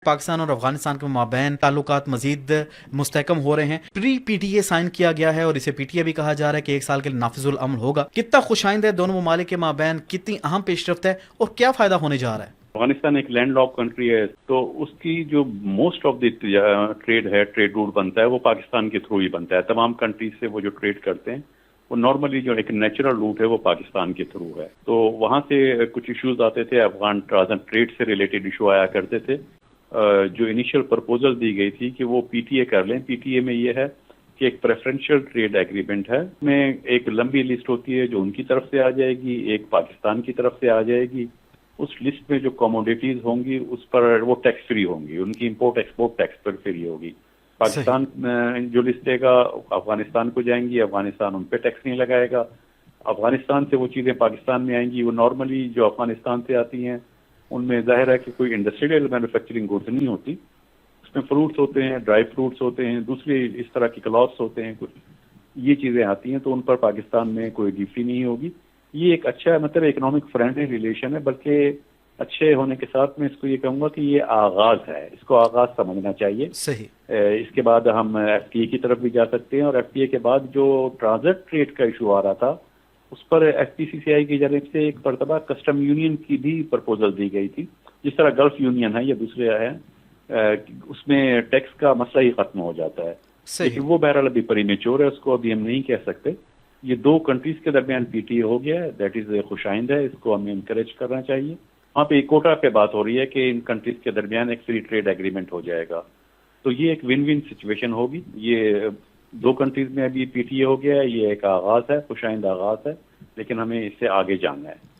پاکستان اور افغانستان کے مابین تعلقات مزید مستحکم ہو رہے ہیں. پری پی ٹی اے سائن کیا گیا ہے اور اسے پی ٹی اے بھی کہا جا رہا ہے کہ 1 سال کے لیے نافذ العمل ہوگا. کتنا خوشائند ہے دونوں ممالک کے مابین, کتنی اہم پیش رفت ہے اور کیا فائدہ ہونے جا رہا ہے؟ افغانستان ایک لینڈ لاک کنٹری ہے، تو اس کی جو موسٹ آف دی ٹریڈ ہے، ٹریڈ روٹ بنتا ہے، وہ پاکستان کے تھرو ہی بنتا ہے. تمام کنٹریز سے وہ جو ٹریڈ کرتے ہیں وہ نارملی جو ایک نیچرل روٹ ہے وہ پاکستان کے تھرو ہے. تو وہاں سے کچھ ایشوز آتے تھے، افغان ٹریڈ سے ریلیٹڈ ایشو آیا کرتے تھے. جو انیشیل پرپوزل دی گئی تھی کہ وہ پی ٹی اے کر لیں. پی ٹی اے میں یہ ہے کہ ایک پریفرنشیل ٹریڈ ایگریمنٹ ہے، میں ایک لمبی لسٹ ہوتی ہے جو ان کی طرف سے آ جائے گی، ایک پاکستان کی طرف سے آ جائے گی. اس لسٹ میں جو کموڈیٹیز ہوں گی اس پر وہ ٹیکس فری ہوں گی، ان کی امپورٹ ایکسپورٹ ٹیکس پر فری ہوگی. پاکستان جو لسٹ دے گا افغانستان کو جائیں گی، افغانستان ان پہ ٹیکس نہیں لگائے گا. افغانستان سے وہ چیزیں پاکستان میں آئیں گی، وہ نارملی جو افغانستان سے آتی ہیں ان میں ظاہر ہے کہ کوئی انڈسٹریل مینوفیکچرنگ گڈز نہیں ہوتی، اس میں فروٹس ہوتے ہیں، ڈرائی فروٹس ہوتے ہیں، دوسرے اس طرح کی کلاتھس ہوتے ہیں، کچھ یہ چیزیں آتی ہیں، تو ان پر پاکستان میں کوئی ڈیوٹی نہیں ہوگی. یہ ایک اچھا مطلب اکنامک فرینڈلی ریلیشن ہے، بلکہ اچھے ہونے کے ساتھ میں اس کو یہ کہوں گا کہ یہ آغاز ہے، اس کو آغاز سمجھنا چاہیے. صحیح. اس کے بعد ہم ایف ٹی اے کی طرف بھی جا سکتے ہیں، اور ایف ٹی اے کے بعد جو ٹرانزٹ ٹریڈ کا ایشو آ رہا تھا اس پر ایف پی سی سی آئی کی جانب سے ایک مرتبہ کسٹم یونین کی بھی پرپوزل دی گئی تھی، جس طرح گلف یونین ہے یا دوسرے ہیں، اس میں ٹیکس کا مسئلہ ہی ختم ہو جاتا ہے. لیکن وہ بہرحال ابھی پری میچور ہے، اس کو ابھی ہم نہیں کہہ سکتے. یہ دو کنٹریز کے درمیان پی ٹی اے ہو گیا ہے، دیٹ از خوشائند ہے، اس کو ہمیں انکریج کرنا چاہیے. وہاں پہ کوٹا پہ بات ہو رہی ہے کہ ان کنٹریز کے درمیان ایک فری ٹریڈ ایگریمنٹ ہو جائے گا، تو یہ ایک ون ون سچویشن ہوگی. یہ دو کنٹریز میں ابھی پی ٹی اے ہو گیا ہے، یہ ایک آغاز ہے، خوشائند آغاز ہے، لیکن ہمیں اس سے آگے جانا ہے.